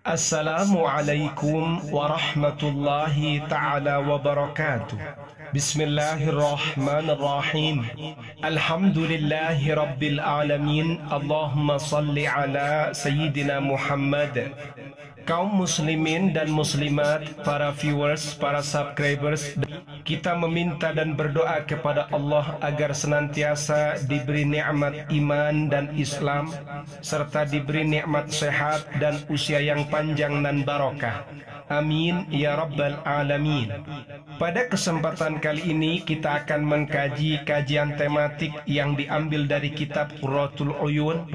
Assalamualaikum warahmatullahi ta'ala wabarakatuh. Bismillahirrahmanirrahim. Alhamdulillahi rabbil alamin. Allahumma salli ala Sayyidina Muhammad. Kaum muslimin dan muslimat, para viewers, para subscribers, kita meminta dan berdoa kepada Allah agar senantiasa diberi nikmat iman dan Islam, serta diberi nikmat sehat dan usia yang panjang dan barokah. Amin ya rabbal alamin. Pada kesempatan kali ini kita akan mengkaji kajian tematik yang diambil dari kitab Qurratul Uyun.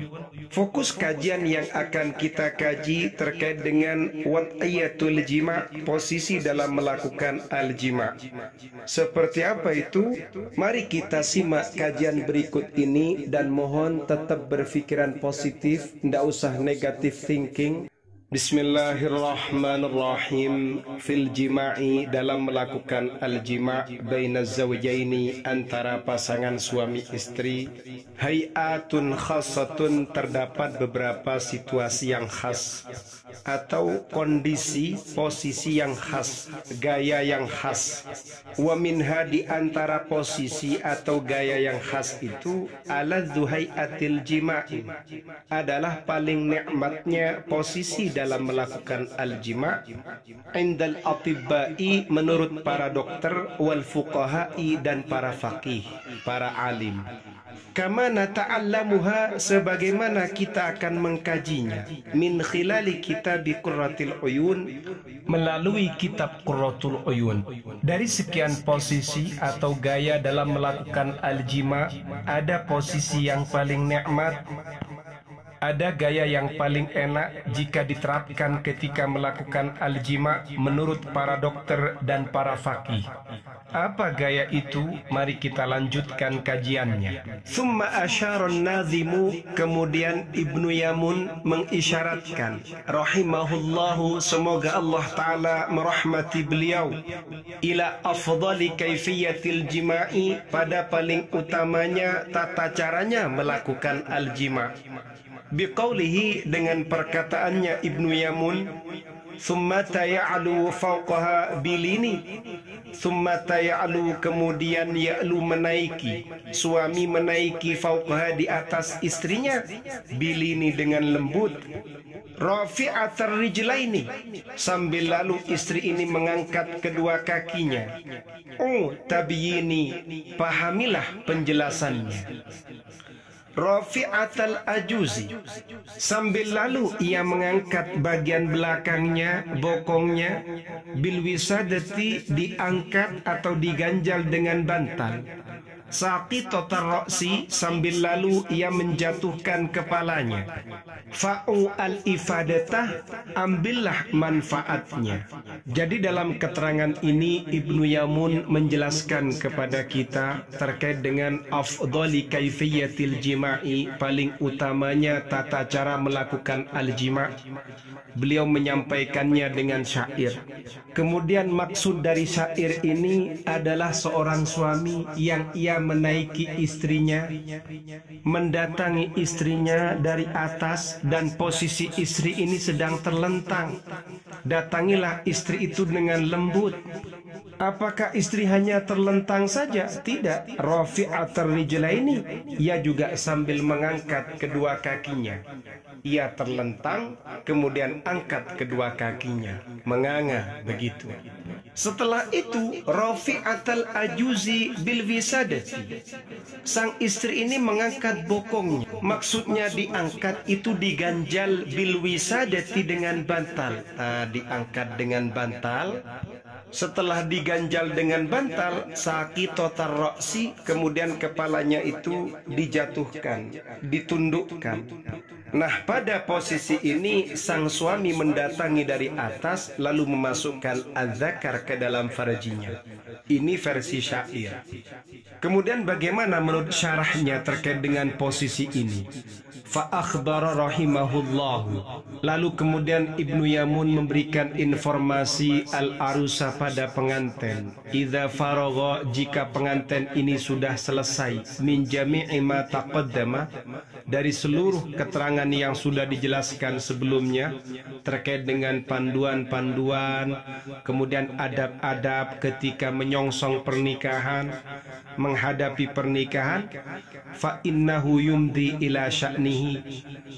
Fokus kajian yang akan kita kaji terkait dengan wad'iyatul jima', posisi dalam melakukan al-jima'. Seperti apa itu? Mari kita simak kajian berikut ini dan mohon tetap berpikiran positif, tidak usah negative thinking. Bismillahirrahmanirrahim. Fil jima'i, dalam melakukan al-jima' baina zawjaini, antara pasangan suami istri. Hay'atun khassatun, terdapat beberapa situasi yang khas atau kondisi posisi yang khas, gaya yang khas. Wa minha, di antara posisi atau gaya yang khas itu, aladzu hay'atil jima'i, adalah paling nikmatnya posisi dalam melakukan al-jima' indal atibba'i, menurut para dokter, wal fuqaha'i, dan para faqih, para alim. Kama nata'allamuha, sebagaimana kita akan mengkajinya, min khilali kitab Qurratul Uyun, melalui kitab Qurratul Uyun. Dari sekian posisi atau gaya dalam melakukan al-jima', ada posisi yang paling nikmat, ada gaya yang paling enak jika diterapkan ketika melakukan al-jima' menurut para dokter dan para faqih. Apa gaya itu? Mari kita lanjutkan kajiannya. Thumma asyaron nazimu, kemudian Ibnu Yamun mengisyaratkan, rahimahullahu, semoga Allah Ta'ala merahmati beliau, ila afdali kaifiyatil jima'i, pada paling utamanya tata caranya melakukan al-jima'. Biqaulihi, dengan perkataannya Ibnu Yamun, summa taya'lu fawqaha bilini, summa taya'lu, kemudian ya'lu, menaiki, suami menaiki, fawqaha, di atas istrinya, bilini, dengan lembut, rafi'atar rijlaini, sambil lalu istri ini mengangkat kedua kakinya. Tabyini, pahamilah penjelasannya. Rafi'atal ajuzi, sambil lalu ia mengangkat bagian belakangnya, bokongnya, bil wisadati, diangkat atau diganjal dengan bantal. Saqitotar roksi, sambil lalu ia menjatuhkan kepalanya. Fa'u al-ifadatah, ambillah manfaatnya. Jadi dalam keterangan ini Ibnu Yamun menjelaskan kepada kita terkait dengan afdali kaifiyatil jima'i, paling utamanya tata cara melakukan al-jima'. Beliau menyampaikannya dengan syair. Kemudian maksud dari syair ini adalah seorang suami yang ia menaiki istrinya, mendatangi istrinya dari atas, dan posisi istri ini sedang terlentang. Datangilah istri itu dengan lembut. Apakah istri hanya terlentang saja? Tidak. Rafi'atar rijlaini, ia juga sambil mengangkat kedua kakinya. Ia terlentang, kemudian angkat kedua kakinya, menganga begitu. Setelah itu, rafi'atal ajuzi bil wisadati, sang istri ini mengangkat bokongnya. Maksudnya diangkat itu diganjal bil wisadati, dengan bantal. Diangkat dengan bantal. Setelah diganjal dengan bantal, saqitotar roksi, kemudian kepalanya itu dijatuhkan, ditundukkan. Nah, pada posisi ini sang suami mendatangi dari atas lalu memasukkan az-zakar ke dalam farjinya. Ini versi syair. Kemudian bagaimana menurut syarahnya terkait dengan posisi ini? Fa akhbara rahimahullahu, lalu kemudian Ibnu Yamun memberikan informasi al-arusa pada pengantin. Idza faragha, jika pengantin ini sudah selesai, min jami'i ma taqaddama, dari seluruh keterangan yang sudah dijelaskan sebelumnya terkait dengan panduan-panduan, kemudian adab-adab ketika menyongsong pernikahan, menghadapi pernikahan, fa innahu yumdi ila sya'nihi,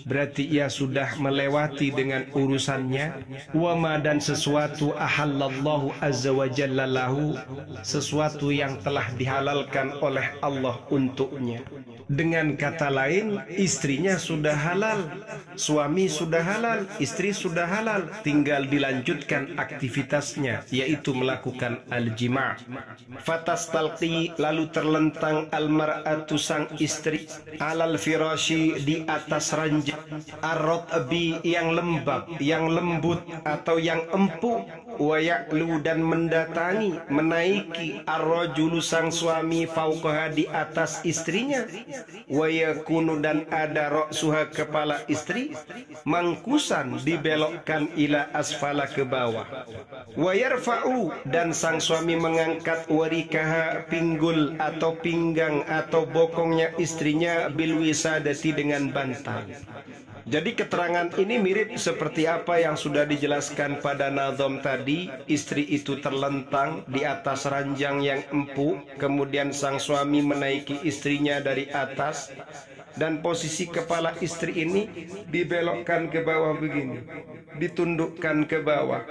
berarti ia sudah melewati dengan urusannya, wa ma, dan sesuatu ahallallahu azza wa jalla lahu, sesuatu yang telah dihalalkan oleh Allah untuknya. Dengan kata lain, istrinya sudah halal, suami sudah halal, istri sudah halal, tinggal dilanjutkan aktivitasnya, yaitu melakukan al-jima'. Fatastalqi, lalu terlentang almar'atu sang istri, alal firashi, di atas ranjang, ar-ratbi, yang lembab, yang lembut atau yang empuk, wa ya'lu, dan mendatangi, menaiki, ar-rajulu, sang suami, fauqaha, di atas istrinya, wa yakunu, dan ada ra'suha, kepala istri, mangkusan, dibelokkan, ila asfala, ke bawah, wa yarfa'u, dan sang suami mengangkat, warikaha, pinggul atau pinggang atau bokongnya istrinya, bil wisadati, dengan bantal. Jadi keterangan ini mirip seperti apa yang sudah dijelaskan pada nazam tadi. Istri itu terlentang di atas ranjang yang empuk, kemudian sang suami menaiki istrinya dari atas, dan posisi kepala istri ini dibelokkan ke bawah begini, ditundukkan ke bawah.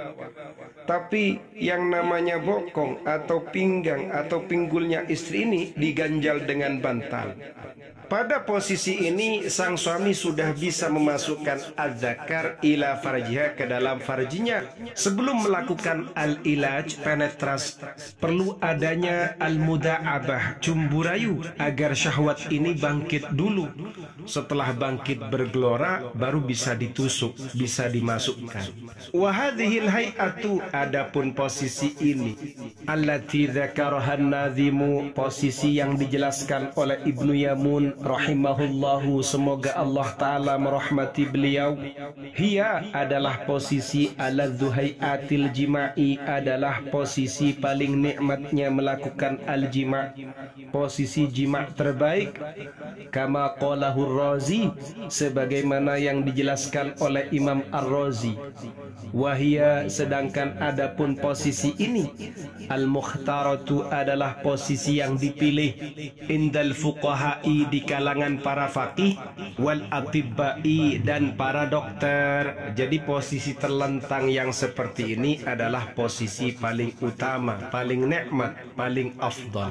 Tapi yang namanya bokong atau pinggang atau pinggulnya istri ini diganjal dengan bantal. Pada posisi ini sang suami sudah bisa memasukkan az-zakar ila farjiha, ke dalam farjinya. Sebelum melakukan al-ilaj, penetrasi, perlu adanya al-muda'abah, cumburayu, agar syahwat ini bangkit dulu. Setelah bangkit bergelora, baru bisa ditusuk, bisa dimasukkan. Wa hadhil hay'atu, adapun posisi ini, allati dzakarahan nazimu, posisi yang dijelaskan oleh Ibnu Yamun rahimahullahu, semoga Allah Ta'ala merahmati beliau. Hiya, adalah posisi aladzu hayatil jima'i, adalah posisi paling nikmatnya melakukan al-jima', posisi jima' terbaik. Kama qalahu Ar-Razi, sebagaimana yang dijelaskan oleh Imam Ar-Razi. Wahia, sedangkan adapun posisi ini, al-mukhtaratu, adalah posisi yang dipilih, indal fuqaha'i, di kalangan para faqih, wal atibba'i, dan para dokter. Jadi posisi terlentang yang seperti ini adalah posisi paling utama, paling nikmat, paling afdal.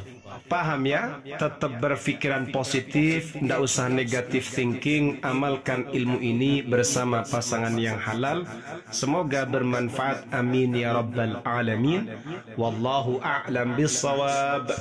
Paham ya? Tetap berpikiran positif, tidak usah negative thinking. Amalkan ilmu ini bersama pasangan yang halal. Semoga bermanfaat. Amin ya rabbal alamin. Wallahu a'lam bissawab.